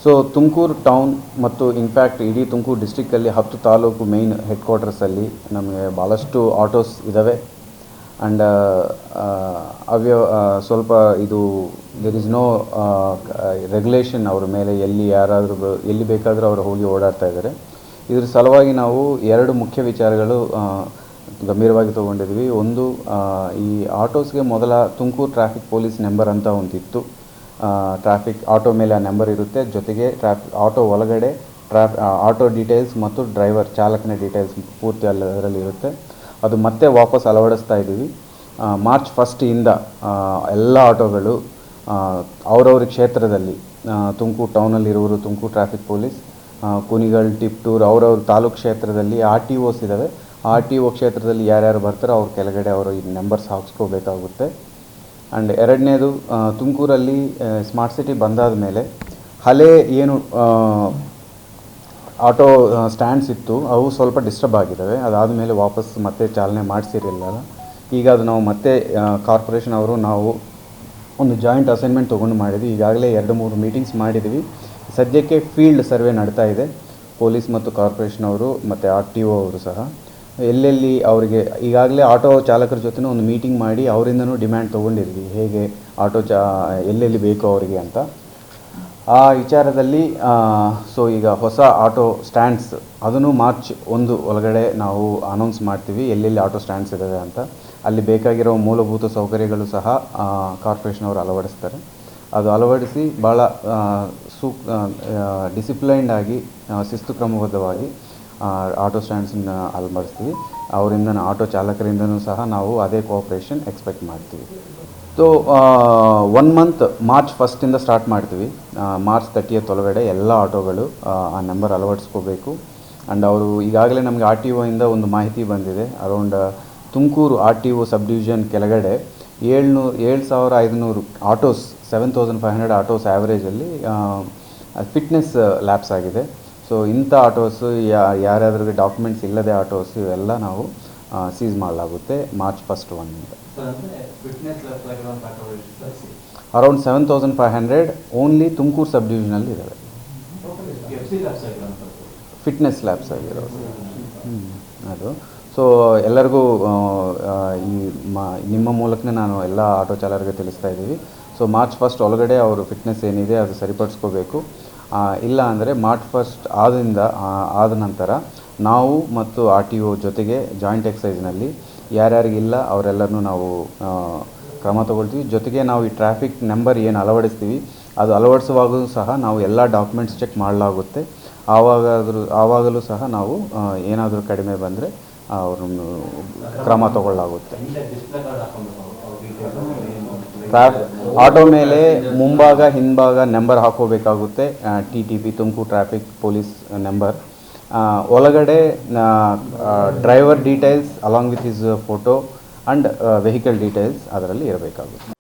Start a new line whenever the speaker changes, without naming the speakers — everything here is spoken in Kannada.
ಸೊ ತುಮಕೂರು ಟೌನ್ ಮತ್ತು ಇನ್ಫ್ಯಾಕ್ಟ್ ಇಡೀ ತುಮಕೂರು ಡಿಸ್ಟ್ರಿಕ್ಕಲ್ಲಿ 10 ತಾಲೂಕು ಮೇಯ್ನ್ ಹೆಡ್ ಕ್ವಾರ್ಟರ್ಸಲ್ಲಿ ನಮಗೆ ಭಾಳಷ್ಟು ಆಟೋಸ್ ಇದ್ದಾವೆ. ಆ್ಯಂಡ್ ಸ್ವಲ್ಪ ಇದು ದೇರ್ ಇಸ್ ನೋ ರೆಗ್ಯುಲೇಷನ್ ಅವ್ರ ಮೇಲೆ, ಎಲ್ಲಿ ಬೇಕಾದರೂ ಅವರು ಹೋಗಿ ಓಡಾಡ್ತಾ ಇದ್ದಾರೆ. ಇದ್ರ ಸಲುವಾಗಿ ನಾವು 2 ಮುಖ್ಯ ವಿಚಾರಗಳು ಗಂಭೀರವಾಗಿ ತೊಗೊಂಡಿದ್ವಿ. ಒಂದು, ಈ ಆಟೋಸ್ಗೆ ಮೊದಲ ತುಮಕೂರು ಟ್ರಾಫಿಕ್ ಪೊಲೀಸ್ ನಂಬರ್ ಅಂತ ಒಂದಿತ್ತು. ಟ್ರಾಫಿಕ್ ಆಟೋ ಮೇಲೆ ಆ ನಂಬರ್ ಇರುತ್ತೆ, ಜೊತೆಗೆ ಆಟೋ ಒಳಗಡೆ ಆಟೋ ಡೀಟೇಲ್ಸ್ ಮತ್ತು ಡ್ರೈವರ್ ಚಾಲಕನ ಡೀಟೇಲ್ಸ್ ಪೂರ್ತಿ ಅದರಲ್ಲಿ ಇರುತ್ತೆ. ಅದು ಮತ್ತೆ ವಾಪಸ್ ಅಳವಡಿಸ್ತಾ ಇದ್ದೀವಿ. ಮಾರ್ಚ್ 1 ಎಲ್ಲ ಆಟೋಗಳು ಅವರವ್ರ ಕ್ಷೇತ್ರದಲ್ಲಿ, ತುಮಕೂರು ಟೌನಲ್ಲಿರುವರು ತುಮಕೂರು ಟ್ರಾಫಿಕ್ ಪೊಲೀಸ್, ಕುಣಿಗಲ್, ಟಿಪ್ಟೂರು ಅವರವ್ರ ತಾಲೂಕು ಕ್ಷೇತ್ರದಲ್ಲಿ RTOs ಇದ್ದಾವೆ. RTO ಕ್ಷೇತ್ರದಲ್ಲಿ ಯಾರ್ಯಾರು ಬರ್ತಾರೋ ಅವ್ರ ಕೆಳಗಡೆ ಅವರು ಈ ನಂಬರ್ಸ್ ಹಾಕಿಸ್ಕೋಬೇಕಾಗುತ್ತೆ. ಆ್ಯಂಡ್ ಎರಡನೇದು, ತುಮಕೂರಲ್ಲಿ ಸ್ಮಾರ್ಟ್ ಸಿಟಿ ಬಂದಾದ ಮೇಲೆ ಹಳೆ ಏನು ಆಟೋ ಸ್ಟ್ಯಾಂಡ್ಸ್ ಇತ್ತು ಅವು ಸ್ವಲ್ಪ ಡಿಸ್ಟರ್ಬ್ ಆಗಿದ್ದಾವೆ. ಅದಾದಮೇಲೆ ವಾಪಸ್ ಮತ್ತೆ ಚಾಲನೆ ಮಾಡಿಸಿರಲಿಲ್ಲ. ಈಗ ಅದು ನಾವು ಮತ್ತೆ ಕಾರ್ಪೊರೇಷನ್ ಅವರು ನಾವು ಒಂದು ಜಾಯಿಂಟ್ ಅಸೈನ್ಮೆಂಟ್ ತೊಗೊಂಡು ಮಾಡಿದ್ವಿ. ಈಗಾಗಲೇ 2-3 ಮೀಟಿಂಗ್ಸ್ ಮಾಡಿದ್ವಿ. ಸದ್ಯಕ್ಕೆ ಫೀಲ್ಡ್ ಸರ್ವೆ ನಡ್ತಾ ಇದೆ. ಪೊಲೀಸ್ ಮತ್ತು ಕಾರ್ಪೊರೇಷನ್ ಅವರು ಮತ್ತು RTO ಅವರು ಸಹ ಎಲ್ಲೆಲ್ಲಿ ಅವರಿಗೆ ಈಗಾಗಲೇ ಆಟೋ ಚಾಲಕರ ಜೊತೆ ಒಂದು ಮೀಟಿಂಗ್ ಮಾಡಿ ಅವರಿಂದನೂ ಡಿಮ್ಯಾಂಡ್ ತೊಗೊಂಡಿದ್ವಿ, ಹೇಗೆ ಆಟೋ ಎಲ್ಲೆಲ್ಲಿ ಬೇಕು ಅವರಿಗೆ ಅಂತ. ಆ ವಿಚಾರದಲ್ಲಿ ಸೊ ಈಗ ಹೊಸ ಆಟೋ ಸ್ಟ್ಯಾಂಡ್ಸ್ ಅದನ್ನು ಮಾರ್ಚ್ 1 ಒಳಗಡೆ ನಾವು ಅನೌನ್ಸ್ ಮಾಡ್ತೀವಿ, ಎಲ್ಲೆಲ್ಲಿ ಆಟೋ ಸ್ಟ್ಯಾಂಡ್ಸ್ ಇದ್ದಾವೆ ಅಂತ. ಅಲ್ಲಿ ಬೇಕಾಗಿರೋ ಮೂಲಭೂತ ಸೌಕರ್ಯಗಳು ಸಹ ಕಾರ್ಪೊರೇಷನ್ ಅವರು ಅಳವಡಿಸ್ತಾರೆ. ಅದು ಅಳವಡಿಸಿ ಭಾಳ ಡಿಸಿಪ್ಲೈನ್ಡ್ ಆಗಿ ಶಿಸ್ತು ಕ್ರಮಬದ್ಧವಾಗಿ ಆಟೋ ಸ್ಟ್ಯಾಂಡ್ಸನ್ನ ಅಳವಡಿಸ್ತೀವಿ. ಅವರಿಂದ ಆಟೋ ಚಾಲಕರಿಂದನೂ ಸಹ ನಾವು ಅದೇ ಕೋಆಪ್ರೇಷನ್ ಎಕ್ಸ್ಪೆಕ್ಟ್ ಮಾಡ್ತೀವಿ. ಸೊ 1 ಮಂತ್ ಮಾರ್ಚ್ 1 ಸ್ಟಾರ್ಟ್ ಮಾಡ್ತೀವಿ. ಮಾರ್ಚ್ 30 ಒಳಗಡೆ ಎಲ್ಲ ಆಟೋಗಳು ಆ ನಂಬರ್ ಅಳವಡಿಸ್ಕೋಬೇಕು. ಆ್ಯಂಡ್ ಅವರು ಈಗಾಗಲೇ ನಮಗೆ RTO ಒಂದು ಮಾಹಿತಿ ಬಂದಿದೆ. Around Tumakuru RTO sub division ಕೆಳಗಡೆ 7,500 ಆಟೋಸ್, 7,500 ಆಟೋಸ್ ಆ್ಯಾವ್ರೇಜಲ್ಲಿ ಫಿಟ್ನೆಸ್ ಲ್ಯಾಪ್ಸ್ ಆಗಿದೆ. ಸೊ ಇಂಥ ಆಟೋಸು ಯಾರ್ಯಾದ್ರಿಗೆ ಡಾಕ್ಯುಮೆಂಟ್ಸ್ ಇಲ್ಲದೆ ಆಟೋಸ್ ಇವೆಲ್ಲ ನಾವು ಸೀಸ್ ಮಾಡಲಾಗುತ್ತೆ ಮಾರ್ಚ್ 1 ಅರೌಂಡ್ 7,500 ಓನ್ಲಿ ತುಮಕೂರು ಸಬ್ ಡಿವಿಷನಲ್ಲಿ ಇದ್ದಾವೆ ಫಿಟ್ನೆಸ್ ಲ್ಯಾಬ್ಸ್ ಆಗಿರೋದು. ಅದು ಸೊ ಎಲ್ಲರಿಗೂ ನಿಮ್ಮ ಮೂಲಕನೇ ನಾನು ಎಲ್ಲ ಆಟೋ ಚಾಲಕರಿಗೆ ತಿಳಿಸ್ತಾ ಇದ್ದೀವಿ. ಸೊ ಮಾರ್ಚ್ 1 ಒಳಗಡೆ ಅವರು ಫಿಟ್ನೆಸ್ ಏನಿದೆ ಅದು ಸರಿಪಡಿಸ್ಕೋಬೇಕು. ಇಲ್ಲ ಅಂದರೆ ಮಾರ್ಚ್ 1 ಆದ ನಂತರ ನಾವು ಮತ್ತು RTO ಜೊತೆಗೆ ಜಾಯಿಂಟ್ ಎಕ್ಸೈಸ್ನಲ್ಲಿ ಯಾರ್ಯಾರಿಗಿಲ್ಲ ಅವರೆಲ್ಲರನ್ನೂ ನಾವು ಕ್ರಮ ತಗೊಳ್ತೀವಿ. ಜೊತೆಗೆ ನಾವು ಈ ಟ್ರಾಫಿಕ್ ನಂಬರ್ ಏನು ಅಳವಡಿಸ್ತೀವಿ ಅದು ಅಳವಡಿಸುವಾಗಲೂ ಸಹ ನಾವು ಎಲ್ಲ ಡಾಕ್ಯುಮೆಂಟ್ಸ್ ಚೆಕ್ ಮಾಡಲಾಗುತ್ತೆ. ಆವಾಗಲೂ ಸಹ ನಾವು ಏನಾದರೂ ಕಡಿಮೆ ಬಂದರೆ ಅವ್ರನ್ನು ಕ್ರಮ ತಗೊಳ್ಳಲಾಗುತ್ತೆ. ಆಟೋ ಮೇಲೆ ಮುಂಭಾಗ ಹಿಂಭಾಗ ನಂಬರ್ ಹಾಕೋಬೇಕಾಗುತ್ತೆ, TTP Tumakuru traffic police number. ಒಳಗಡೆ driver details along with his photo and vehicle details ಅದರಲ್ಲಿ ಇರಬೇಕಾಗುತ್ತೆ.